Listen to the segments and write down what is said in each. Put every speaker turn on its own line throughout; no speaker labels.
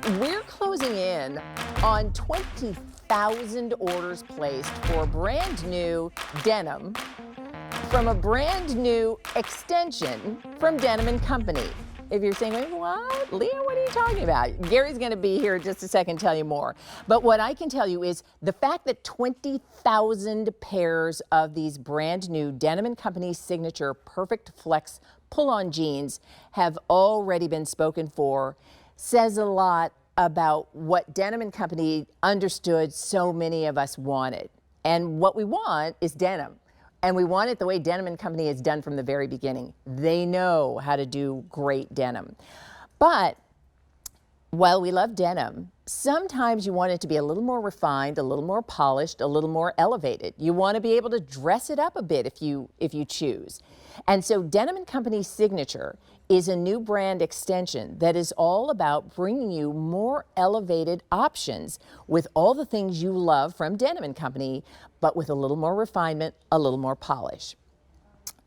We're closing in on 20,000 orders placed for brand new denim from a brand new extension from Denim & Company. If you're saying, "Wait, what? Leah, what are you talking about?" Gary's going to be here in just a second to tell you more. But what I can tell you is the fact that 20,000 pairs of these brand new Denim & Company signature Perfect Flex pull-on jeans have already been spoken for says a lot about what Denim & Company understood so many of us wanted. And what we want is denim. And we want it the way Denim & Company has done from the very beginning. They know how to do great denim. But while we love denim, sometimes you want it to be a little more refined, a little more polished, a little more elevated. You want to be able to dress it up a bit if you choose. And so Denim & Company Signature is a new brand extension that is all about bringing you more elevated options with all the things you love from Denim & Company, but with a little more refinement, a little more polish.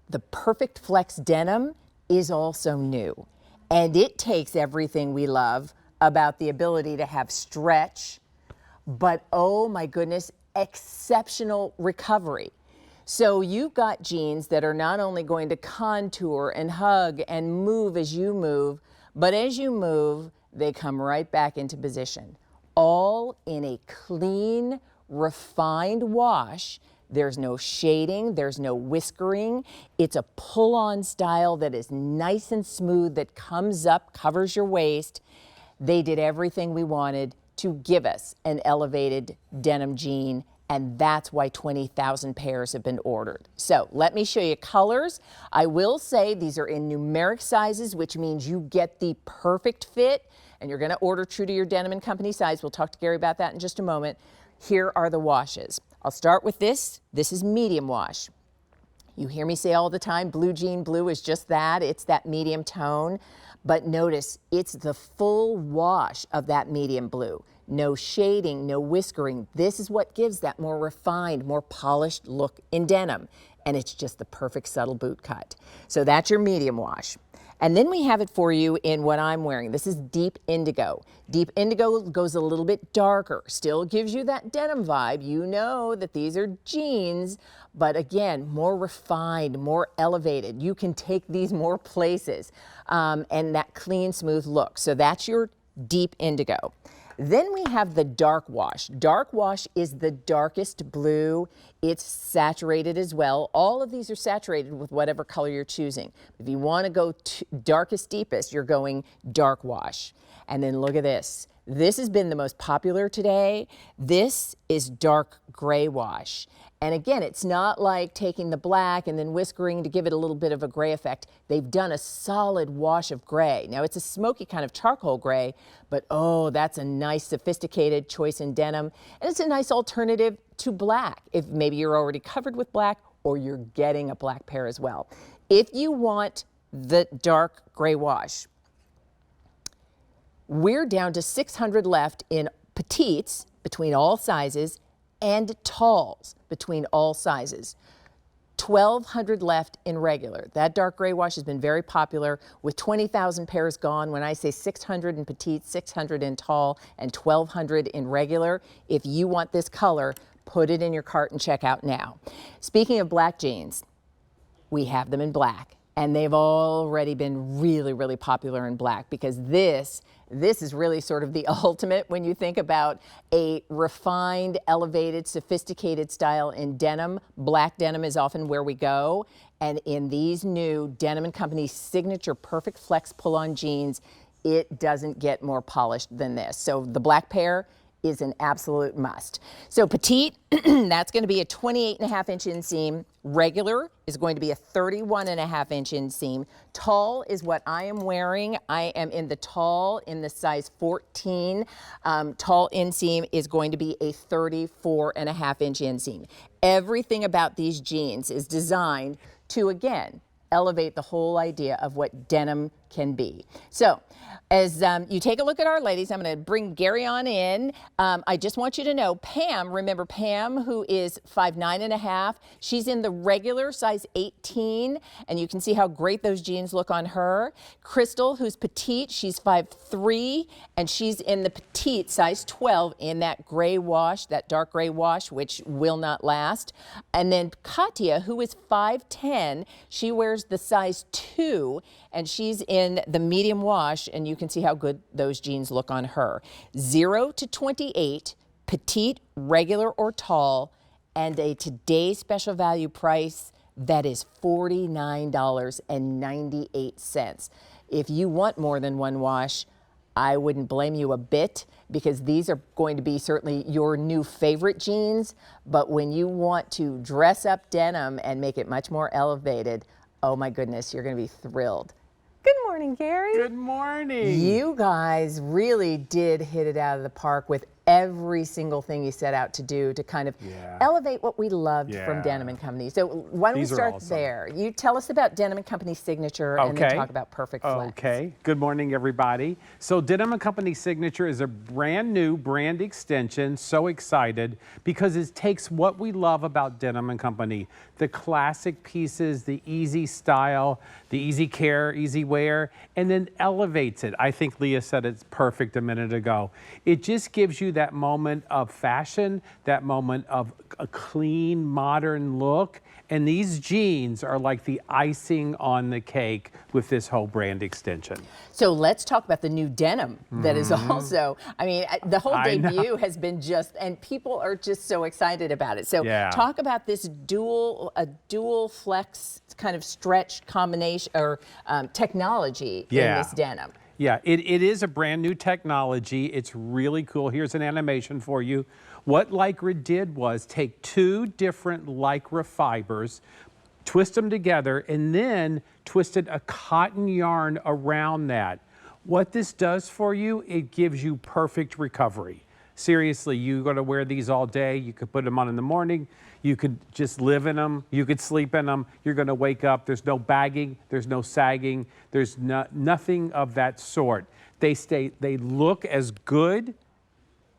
The Perfect Flex denim is also new, and it takes everything we love about the ability to have stretch, but oh my goodness, exceptional recovery. So you've got jeans that are not only going to contour and hug and move as you move, but as you move, they come right back into position. All in a clean, refined wash. There's no shading, there's no whiskering. It's a pull-on style that is nice and smooth, that comes up, covers your waist. They did everything we wanted to give us an elevated denim jean, and that's why 20,000 pairs have been ordered. So let me show you colors. I will say these are in numeric sizes, which means you get the perfect fit, and you're gonna order true to your Denim & Company size. We'll talk to Gary about that in just a moment. Here are the washes. I'll start with this. This is medium wash. You hear me say all the time, blue jean blue is just that. It's that medium tone. But notice, it's the full wash of that medium blue. No shading, no whiskering. This is what gives that more refined, more polished look in denim. And it's just the perfect subtle boot cut. So that's your medium wash. And then we have it for you in what I'm wearing. This is deep indigo. Deep indigo goes a little bit darker, still gives you that denim vibe. You know that these are jeans, but again, more refined, more elevated. You can take these more places, and that clean, smooth look. So that's your deep indigo. Then we have the dark wash. Dark wash is the darkest blue. It's saturated as well. All of these are saturated with whatever color you're choosing. If you want to go darkest, deepest, you're going dark wash. And then look at this. This has been the most popular today. This is dark gray wash. And again, it's not like taking the black and then whiskering to give it a little bit of a gray effect. They've done a solid wash of gray. Now, it's a smoky kind of charcoal gray, but oh, that's a nice sophisticated choice in denim. And it's a nice alternative to black if maybe you're already covered with black or you're getting a black pair as well. If you want the dark gray wash, we're down to 600 left in petites between all sizes and talls between all sizes. 1,200 left in regular. That dark gray wash has been very popular with 20,000 pairs gone. When I say 600 in petite, 600 in tall, and 1,200 in regular, if you want this color, put it in your cart and check out now. Speaking of black jeans, we have them in black. And they've already been really, really popular in black because this is really sort of the ultimate when you think about a refined, elevated, sophisticated style in denim. Black denim is often where we go. And in these new Denim & Company signature Perfect Flex pull-on jeans, it doesn't get more polished than this. So the black pair is an absolute must. So petite, that's going to be a 28.5-inch inseam. Regular is going to be a 31.5-inch inseam. Tall is what I am wearing. I am in the tall in the size 14. Tall inseam is going to be a 34.5-inch inseam. Everything about these jeans is designed to, again, elevate the whole idea of what denim can be. So as you take a look at our ladies, I'm going to bring Gary on in. I just want you to know Pam, remember Pam, who is 5'9½", she's in the regular size 18, and you can see how great those jeans look on her. Crystal, who's petite, she's 5'3", and she's in the petite size 12 in that gray wash, that dark gray wash, which will not last. And then Katya, who is 5'10", she wears the size 2, and she's in the medium wash, and you can see how good those jeans look on her. 0 to 28, petite, regular, or tall, and a today's special value price that is $49.98. If you want more than one wash, I wouldn't blame you a bit, because these are going to be certainly your new favorite jeans. But when you want to dress up denim and make it much more elevated, oh my goodness, you're going to be thrilled. Good morning, Gary.
Good morning.
You guys really did hit it out of the park with every single thing you set out to do to kind of elevate what we loved from Denim & Company. So why don't we start there? You tell us about Denim & Company's signature and then talk about Perfect Flex.
Okay. Good morning, everybody. So Denim & Company signature is a brand new brand extension. So excited because it takes what we love about Denim & Company, the classic pieces, the easy style, the easy care, easy wear, and then elevates it. I think Leah said it's perfect a minute ago. It just gives you that moment of fashion, that moment of a clean, modern look. And these jeans are like the icing on the cake with this whole brand extension.
So let's talk about the new denim that is also, I mean, the whole debut has been just, and people are just so excited about it. So talk about this dual flex kind of stretch combination or technology in this denim.
Yeah, it is a brand new technology. It's really cool. Here's an animation for you. What Lycra did was take 2 different Lycra fibers, twist them together, and then twisted a cotton yarn around that. What this does for you, it gives you perfect recovery. Seriously, you're going to wear these all day. You could put them on in the morning. You could just live in them. You could sleep in them. You're going to wake up. There's no bagging. There's no sagging. There's nothing of that sort. They look as good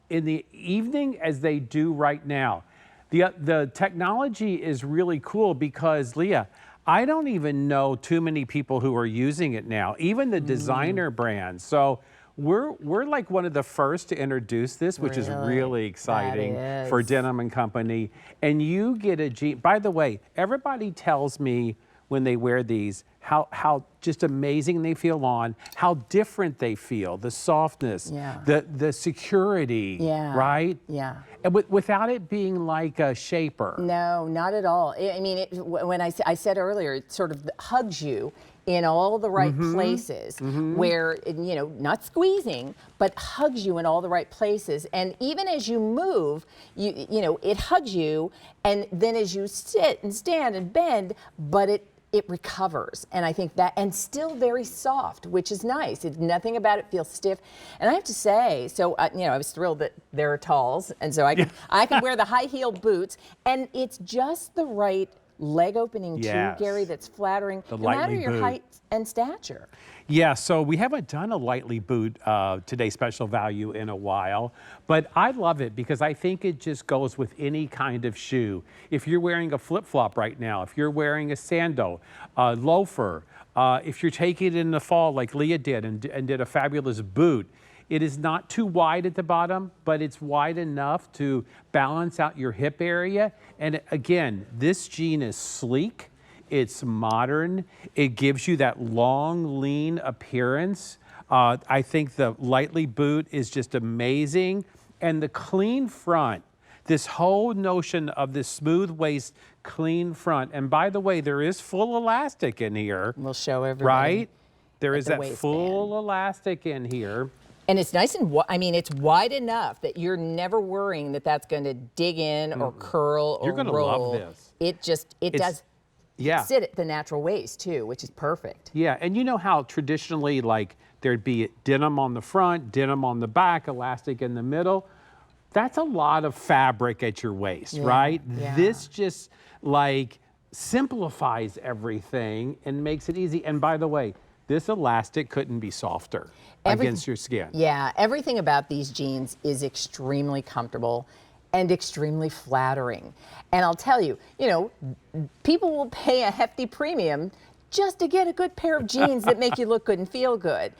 in the evening as they do right now. The technology is really cool because, Leah, I don't even know too many people who are using it now, even the designer brands. So we're like one of the first to introduce this, which is really exciting for Denim & Company. And you get a jean. By the way, everybody tells me when they wear these how just amazing they feel on, how different they feel, the softness, the security, right?
Yeah.
And without it being like a shaper.
No, not at all. I mean, when I said earlier, it sort of hugs you in all the right places where, you know, not squeezing, but hugs you in all the right places. And even as you move, you know, it hugs you, and then as you sit and stand and bend, but it recovers. And I think that, and still very soft, which is nice. Nothing about it feels stiff. And I have to say, so, you know, I was thrilled that there are talls, and so I can wear the high-heeled boots, and it's just the right leg opening too, Gary, that's flattering, no matter your height and stature.
Yeah, so we haven't done a lightly boot Today's Special Value in a while, but I love it because I think it just goes with any kind of shoe. If you're wearing a flip-flop right now, if you're wearing a sandal, loafer, if you're taking it in the fall like Leah did and did a fabulous boot, it is not too wide at the bottom, but it's wide enough to balance out your hip area. And again, this jean is sleek. It's modern. It gives you that long, lean appearance. I think the lightly boot is just amazing. And the clean front, this whole notion of this smooth waist, clean front. And by the way, there is full elastic in here.
We'll show everybody.
Right? There is that full elastic in here.
And it's nice and, I mean, it's wide enough that you're never worrying that that's going to dig in or curl or roll.
You're going to love this.
It does sit at the natural waist too, which is perfect.
Yeah, and you know how traditionally, like, there'd be denim on the front, denim on the back, elastic in the middle. That's a lot of fabric at your waist, right?
Yeah.
This just, like, simplifies everything and makes it easy. And by the way, this elastic couldn't be softer against your skin.
Yeah, everything about these jeans is extremely comfortable and extremely flattering. And I'll tell you, you know, people will pay a hefty premium just to get a good pair of jeans that make you look good and feel good.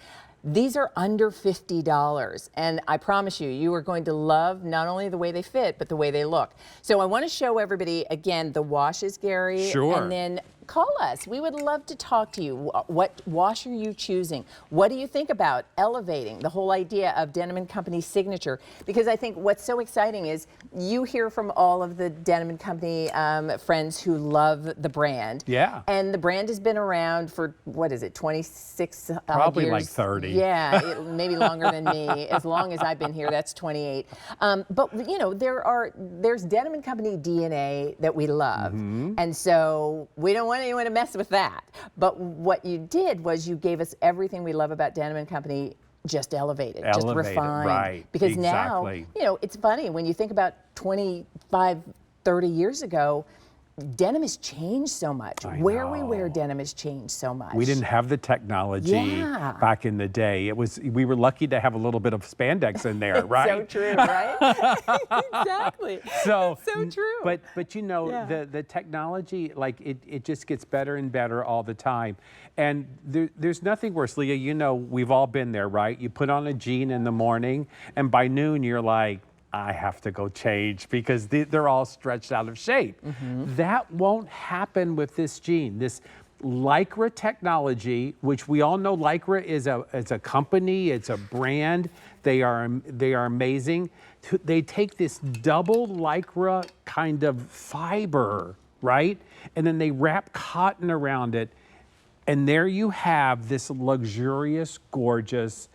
These are under $50, and I promise you, you are going to love not only the way they fit, but the way they look. So I want to show everybody, again, the washes, Gary.
Sure.
And then call us. We would love to talk to you. What wash are you choosing? What do you think about elevating the whole idea of Denim & Company's signature? Because I think what's so exciting is you hear from all of the Denim & Company friends who love the brand.
Yeah.
And the brand has been around for, what is it, 26
Probably
years?
like 30.
Yeah, maybe longer than me. As long as I've been here, that's 28. But, you know, there's Denim & Company DNA that we love. And so we don't want anyone to mess with that. But what you did was you gave us everything we love about Denim & Company, just elevated, just refined.
Right.
Because
Exactly.
now, you know, it's funny when you think about 25, 30 years ago, denim has changed so much. Where we wear denim has changed so much.
We didn't have the technology back in the day. We were lucky to have a little bit of spandex in there, right?
So true, right? Exactly.
So
true.
But you know, the technology, like it just gets better and better all the time. And there's nothing worse, Leah. You know, we've all been there, right? You put on a jean in the morning, and by noon you're like, I have to go change because they're all stretched out of shape. That won't happen with this jean. This Lycra technology, which we all know Lycra is a company, it's a brand. They are amazing. They take this double Lycra kind of fiber, right? And then they wrap cotton around it. And there you have this luxurious, gorgeous,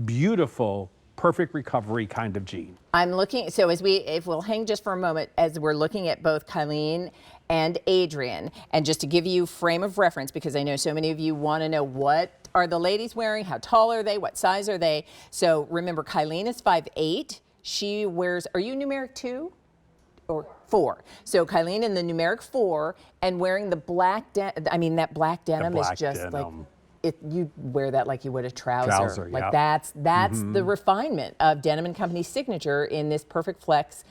beautiful, perfect recovery kind of jean.
I'm looking, so if we'll hang just for a moment, as we're looking at both Kylene and Adrian, and just to give you frame of reference, because I know so many of you want to know what are the ladies wearing, how tall are they, what size are they. So remember, Kylene is 5'8". She wears, are you numeric 2? Or 4. So Kylene in the numeric 4 and wearing the black, that black denim is just denim. Like, you wear that like you would a trouser. Like that's the refinement of Denim & Company's signature in this perfect flex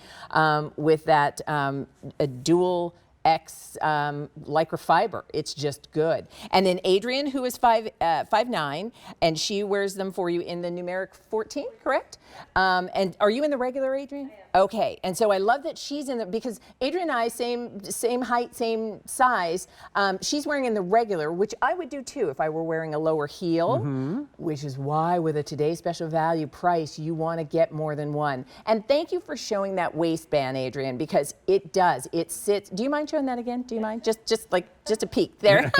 with that a dual X Lycra fiber. It's just good. And then Adrian, who is 5'9", and she wears them for you in the numeric 14, correct? And are you in the regular, Adrian? Okay, and so I love that she's in the, because Adrian and I, same height, same size. She's wearing in the regular, which I would do too if I were wearing a lower heel, which is why with a Today Special Value price, you want to get more than one. And thank you for showing that waistband, Adrian, because it does. It sits. Do you mind showing that again? Do you mind? Just a peek there.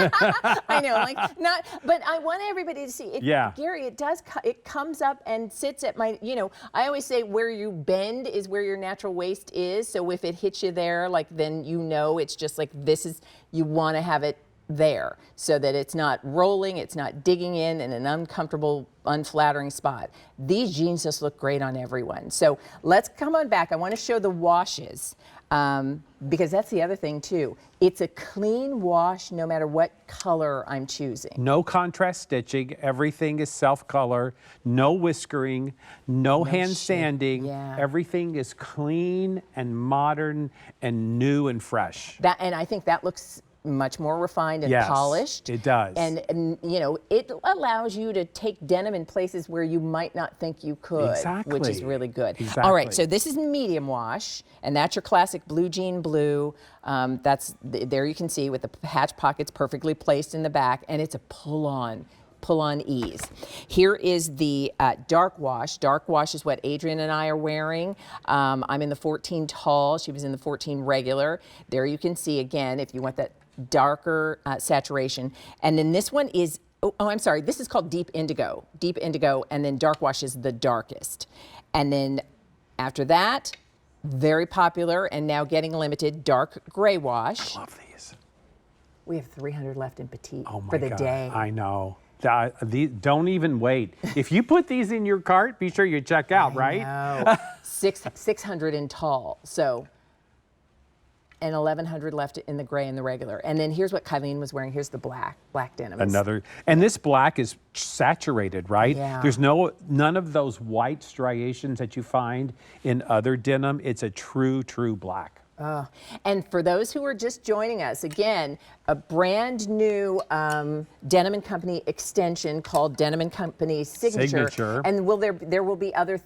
I know, like not, but I want everybody to see it.
Yeah.
Gary, it does. It comes up and sits at my. You know, I always say where you bend is where your natural waist is. So if it hits you there, like then you know it's just like this is. You want to have it there so that it's not rolling, it's not digging in an uncomfortable, unflattering spot. These jeans just look great on everyone. So let's come on back. I want to show the washes. Because that's the other thing too. It's a clean wash no matter what color I'm choosing.
No contrast stitching. Everything is self-color. No whiskering. No hand sanding.
Yeah.
Everything is clean and modern and new and fresh.
And I think that looks much more refined and polished.
It does.
And you know, it allows you to take denim in places where you might not think you could, which is really good.
Exactly.
All right, so this is medium wash, and that's your classic blue jean blue. There you can see with the patch pockets perfectly placed in the back, and it's a pull-on ease. Here is the dark wash. Dark wash is what Adrian and I are wearing. I'm in the 14 tall. She was in the 14 regular. There you can see again, if you want that darker saturation. And then this one is, I'm sorry, this is called deep indigo. Deep indigo, and then dark wash is the darkest. And then after that, very popular and now getting limited, dark gray wash.
I love these.
We have 300 left in petite
for the day. I know. Don't even wait. If you put these in your cart, be sure you check out, right?
I know. 600 in tall. So And 1,100 left in the gray and the regular. And then here's what Kylene was wearing. Here's the black denim.
Another, and this black is saturated, right?
Yeah.
There's none of those white striations that you find in other denim. It's a true black.
And for those who are just joining us, again, a brand new Denim & Company extension called Denim & Company Signature.
Signature.
And there will be other things.